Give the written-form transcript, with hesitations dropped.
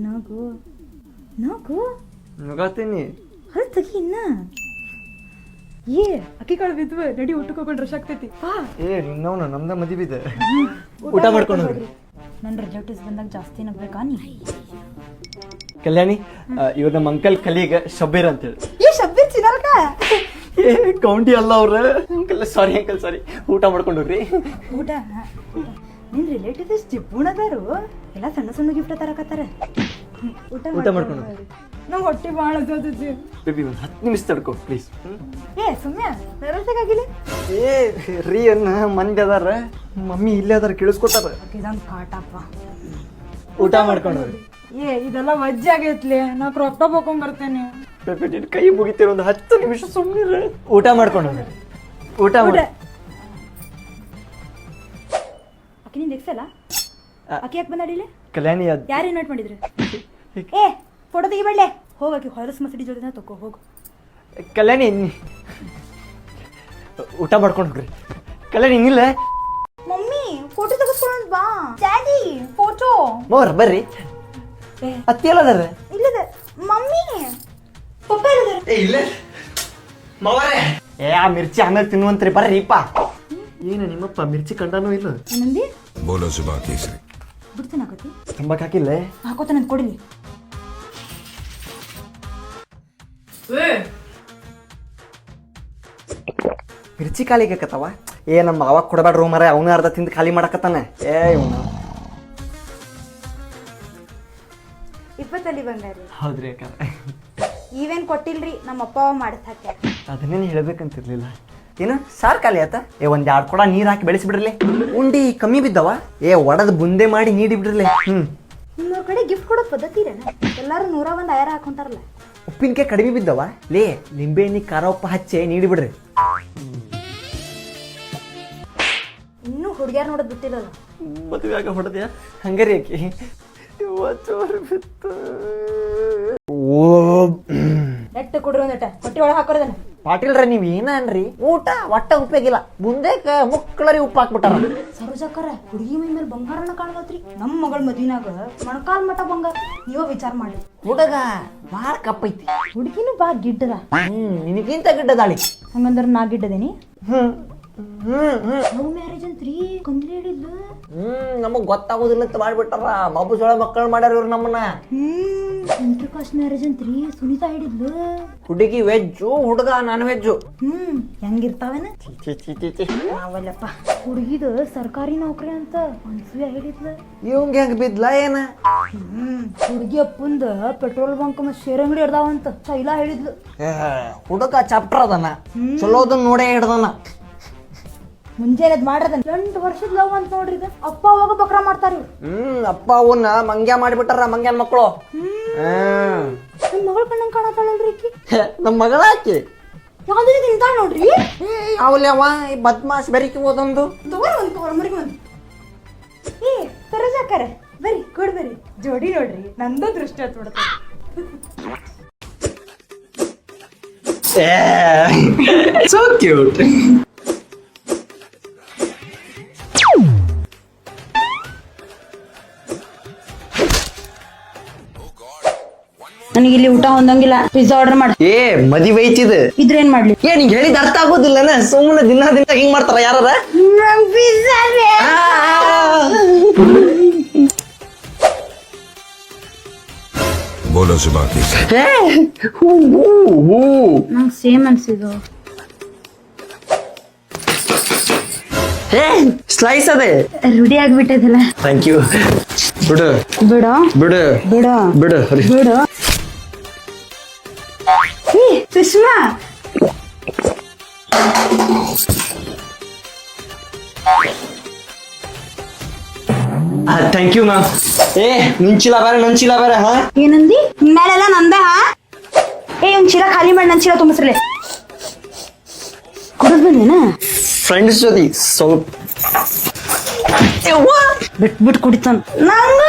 ನಗು ನಗು ನಗಾತೀನಿ. ಹಲ್ ತೆಗಿ ಇನ್ನ. ಅಕ್ಕಿ ಕಾಳು ಬಿದ್ವು, ನಡಿ ಊಟಕ್ಕೆ ಹೋಗೋಣ, ರಶ್ ಆಗ್ತೈತಿ. ಇನ್ನವನ ನಮ್ದ ಮದುವೆ ಇದೆ, ಊಟ ಮಾಡ್ಕೊಂಡು ಹೋಗ್ರಿ. ನನ್ನ ರಿಲೇಟಿವ್ಸ್ ಬಂದಾಗ ಜಾಸ್ತಿ ನಗ್ಬೇಕಾ ನೀ? ಕಲ್ಯಾಣಿ, ಇವಾಗ ನಮ್ಮ ಅಂಕಲ್ ಕಲೀಗ ಶಬ್ಬೀರ್ ಅಂತೇಳಿ. ಶಬ್ಬೀರ್ ಚಿನ್ನಲ್ಕ ಕೌಂಟಿ ಅಲ್ಲ ಅವ್ರ ಅಂಕಲ್. ಸಾರಿ ಅಂಕಲ್, ಸಾರಿ. ಊಟ ಮಾಡ್ಕೊಂಡು ಹೋಗ್ರಿ. ಊಟ ನಿನ್ ರಿಲೇಟಿವ್ಸ್ ಜಿಬ್ಬುಣದಾರು ಎಲ್ಲ ಸಣ್ಣ ಸಣ್ಣ ಗಿಫ್ಟ್ ತರಕತ್ತಾರ. ಊಟ ಮಾಡ್ಕೊಂಡು ನಂಗೆ ಹೊಟ್ಟೆ ಭಾಳ ಅದಾದಜ್ಜಿ. ಬೇಬಿ ಒಂದು 10 ನಿಮಿಷ ತಡ್ಕೋ ಪ್ಲೀಸ್. ಸುಮ್ಯ ನರಸಾಗಿಲ್ಲ. ರೀ ಅನ್ನ ಮಂದಿ ಅದಾರ, ಮಮ್ಮಿ ಇಲ್ಲೇ ಅದಾರ, ಕೇಳಿಸ್ಕೊತಾರ. ಇದೊಂದು ಪಾಠಪ್ಪ. ಊಟ ಮಾಡ್ಕೊಂಡು ಹೋಗ್ರಿ. ಇದೆಲ್ಲ ವಜ್ಜೆ ಆಗೈತ್ಲಿ, ನಾ ಕ್ರಾಪ್ ಟಾಪ್ ಹಾಕೊಂಡ್ ಬರ್ತೇನೆ. ಬೇಬಿ ಕೈ ಮುಗಿತೀರ, ಒಂದು 10 ನಿಮಿಷ ಸುಮ್ಮನೆ ಊಟ ಮಾಡ್ಕೊಂಡು ಹೋಗ್ರಿ. ಊಟ ಮಾಡಿ. ಅಕ್ಕಿ ನಿಂದ ಎಕ್ಸಲ್ಲ ಅಕ್ಕಿ ಯಾಕೆ ಬಂದಾಡಿಲ್ಲ? ಕಲ್ಯಾಣಿ ಯಾರು ಇನ್ವೈಟ್ ಮಾಡಿದ್ರು? ಫೋಟೋ ತೆಗಿಬೇಡ್ಲೆ, ಹೋಗಕ್ಕೆ ಹೊರಸ್ ಮಸಡಿ ಜೊತೆ ತಗೋ ಹೋಗು. ಕಲ್ಯಾಣಿ ಊಟ ಮಾಡ್ಕೊಂಡು ಹೋಗ್ರಿ. ಕಲ್ಯಾಣಿ ಹಿಂಗಿಲ್ಲ ಮಮ್ಮಿ ಫೋಟೋ ತೆಗೆಸ್ಕೊಳ್ಳೋಣ ಬಾ. ಡ್ಯಾಡಿ ಫೋಟೋ ಮೋರ್ ಬರ್ರಿ. ಅತ್ತಿ ಎಲ್ಲದಾರ? ಇಲ್ಲದ ಮಮ್ಮಿ ಪಪ್ಪ ಇಲ್ಲದಾರ? ಇಲ್ಲ ಮವರೇ. ಆ ಮಿರ್ಚಿ ಆಮೇಲೆ ತಿನ್ನುವಂತ್ರಿ, ಬರ್ರಿಪ್ಪ. ಏನು ನಿಮ್ಮಪ್ಪ ಮಿರ್ಚಿ ಕಂಡನೂ ಇಲ್ಲ? ಏನಂದಿ? ಬೋಲೋ ಸುಬಾ ಕೇಸರಿ ಬಿಡ್ತೀನಿ. ಹಾಕತಿ ತಂಬಾಕ್ ಹಾಕಿಲ್ಲ? ಹಾಕೋತಾನೆ ಕೊಡಿಲಿ. ಮಿರ್ಚಿ ಖಾಲಿಗೆ ಹಾಕತ್ತವ. ನಮ್ಮ ಮಾವ ಕೊಡಬೇಡ ರೂಮರ, ಅವನು ಅರ್ಧ ತಿಂದು ಖಾಲಿ ಮಾಡಕತ್ತಾನ. ಇವನು 20 ಬಂಗಾರಿ. ಹೌದ್ರಿ ಯಾಕಂದ್ರೆ ಇವೇನ್ ಕೊಟ್ಟಿಲ್ರಿ, ನಮ್ಮ ಅಪ್ಪ ಮಾಡಿಸ್ ಹಾಕ್ಯಾರ. ಅದನ್ನೇನು ಹೇಳ್ಬೇಕಂತಿರ್ಲಿಲ್ಲ. ಏನು ಸಾರ್ ಖಾಲಿ ಆತ? ಒಂದ್ 2 ಕೊಡ ನೀರ್ ಹಾಕಿ ಬೆಳೆಸಿಬಿಡ್ರಲಿ. ಉಂಡಿ ಕಮ್ಮಿ ಬಿದ್ದವ, ಒಡದ್ ಬುಂದೆ ಮಾಡಿ ನೀಡಿ ಬಿಡ್ರಲಿ. ನಿಮ್ಮವ್ರ ಕಡೆ ಗಿಫ್ಟ್ ಕೊಡೋ ಪದ್ಧತಿ ಇರೇನ? ಎಲ್ಲಾರು 101 ಆಯರ ಹಾಕೊಂತಾರಲ್ಲ. ಉಪ್ಪಿನಕಾಯಿ ಕಡಿಮೆ ಬಿದ್ದವ, ಲಿಂಬೆ ಎಣ್ಣೆ ಖಾರ ಉಪ್ಪ ಹಚ್ಚಿ ನೀಡಿ ಬಿಡ್ರಿ. ಇನ್ನೂ ಹುಡುಗ್ಯಾರ ನೋಡೋದ್ ಬಿಟ್ಟಿರಲ್ಲ. ಮದುವೆ ಆಗ ಹೊಡೆದ್ಯಾ ಹಂಗಾರಿ ಆಕಿ ನೆಟ್ಟ ಕೊಡ್ರಿ ಒಂದಟ ಹೊಟ್ಟಿ ಒಳಗೆ ಹಾಕೋದನ್ನ. ಪಾಟೀಲ್ರ ನೀವ್ ಏನ ಅನ್ರಿ, ಊಟ ಒಟ್ಟ ಉಪಯೋಗಿಲ್ಲ, ಮುಂದೆಕ ಮುಕ್ಕಳರಿ ಉಪ್ಪು ಹಾಕ್ಬಿಟ್ಟಾರ. ಸರೋಜಕ್ಕರ ಹುಡುಗಿ ಮೈ ಮೇಲೆ ಬಂಗಾರನ ಕಾಣತ್ರಿ. ನಮ್ಮ ಮಗಳ ಮದ್ವಿನಾಗ ಮೊಣಕಾಲ್ ಮಠ ಬಂಗಾರ. ನೀವ ವಿಚಾರ ಮಾಡಿ. ಹುಡುಗ ಬಾಳ ಕಪ್ಪೈತಿ, ಹುಡುಗಿನೂ ಬಾ ಗಿಡ್ಡದ. ನಿನಗಿಂತ ಗಿಡ್ಡದಾಳಿ. ಹಂಗಂದ್ರ ನಾ ಗಿಡ್ಡದೇನಿ? ಲವ್ ಮ್ಯಾರೇಜ್ ಅಂತ್ರಿ ಕಂದ್ರಿ ಹೇಳಿದ್ಲು. ನಮಗ್ ಗೊತ್ತಾಗೋದಿಲ್ಲ ಅಂತ ಮಾಡ್ಬಿಟ್ಟಾರ. ಮಬ್ಬು ಸೊಳ ಮಕ್ಕಳು ಮಾಡ್ಯಾರ ಇವ್ರು ನಮ್ಮನ್ನ. ಇಂಟರ್ ಕಾಸ್ಟ್ ಮ್ಯಾರೇಜ್ ಅಂತ್ರಿ ಸುನೀತಾ ಹೇಳಿದ್ಲು. ಹುಡುಗಿ ವೆಜ್ಜು, ಹುಡುಗ ನಾನ್ ವೆಜ್ಜು. ಹೆಂಗಿರ್ತಾವೇನ? ಅವಲ್ಲಪ್ಪ, ಹುಡುಗಿದ ಸರ್ಕಾರಿ ನೌಕರಿ ಅಂತ ಅನ್ಸೂಯ ಹೇಳಿದ್ಲು. ಇವಂಗ ಹೆಂಗ್ ಬಿದ್ಲ ಏನ? ಹುಡುಗಿ ಅಪ್ಪಂದ ಪೆಟ್ರೋಲ್ ಬಂಕ್ ಮತ್ ಶೇರ್ ಅಂಗಡಿ ಇರ್ದಾವಂತ ಶೈಲಾ ಹೇಳಿದ್ಲು. ಹುಡುಗ ಚಾಪ್ಟರ್ ಅದನ, ಚಲೋದನ್ನ ನೋಡೇ ಹಿಡ್ದನ. ಮುಂಜಾನೆ ಮಾಡ್ರದ 8 ವರ್ಷದ ಲವ್ ಅಂತ ನೋಡ್ರಿ. ಅಪ್ಪ ಅವಾಗ ಬಕ್ರ ಮಾಡ್ತಾರ. ಅಪ್ಪ ಅವನ್ನ ಮಂಗ್ಯ ಮಾಡಿಬಿಟ್ಟಾರ, ಮಂಗ್ಯನ್ ಮಕ್ಕಳು. ನಮ್ ಮಗಳ ಕಣ್ಣಂಗ್ ಕಾಣತಾಳಲ್ರಿ ಆಕಿ. ನಮ್ ಮಗಳ ಆಕಿ ಯಾವ್ದು ತಿಂತಾಳ ನೋಡ್ರಿ. ಅವಲ್ಯವ ಬದ್ಮಾಸ್ ಬೆರಿಕಿ ಓದೊಂದು ಮರಿಗೆ ಒಂದು. ಸರೋಜಾಕರ ಬರ್ರಿ ಕೊಡ್ ಬರ್ರಿ, ಜೋಡಿ ನೋಡ್ರಿ ನಂದು ದೃಷ್ಟಿ ಹತ್ ಬಿಡ್ತ. So cute. ನನಗೆ ಇಲ್ಲಿ ಊಟ ಹೊಂದಂಗಿಲ್ಲ, ಪಿಜ್ಜಾ ಆರ್ಡರ್ ಮಾಡಿ. ಮದುವೆ ಐತಿದ ಇದ್ರ ಏನ್ ಮಾಡ್ಲಿ? ನಿಂಗೆ ಹೇಳಿದ ಅರ್ಥ ಆಗೋದಿಲ್ಲನ? ಸುಮ್ಮನೆ ದಿನ ಹಿಂಗ್ ಮಾಡ್ತಾರ ಯಾರ? ಬೋಲೋ ಸುಬಾ ಕೇಸರಿ ನಂಗೆ ಸೇಮ್ ಅನ್ಸಿದ್ದು. ಸ್ಲೈಸ್ ಅದೇ ರೂಢಿ ಆಗ್ಬಿಟ್ಟದಲ್ಲ. Thank you. ಬಿಡು ಬಿಡ ಬಿಡು ಬಿಡ ಬಿಡು ಬಿಡ. Sushma thank you ma'am. ನಿಂಚಿಲ್ಲ ಬೇರೆ ನಂಚಿಲ್ಲ ಬೇರೆ. ಹಾ ಏನಂದಿ? ಮೇಲೆಲ್ಲ ನಂದ. ಒಂದ್ ಚೀಲ ಖಾಲಿ ಮಾಡಿ ನನ್ ಚೀಲ ತುಂಬಿಸ್ರಲೆ. ಕುಡಿದ್ ಬಂದೇನ ಫ್ರೆಂಡ್ಸ್ ಜೊತೆ ಸ್ವಲ್ಪ ಬಿಟ್ಬಿಟ್ಟು ಕುಡಿತಾನ. ನಂಗ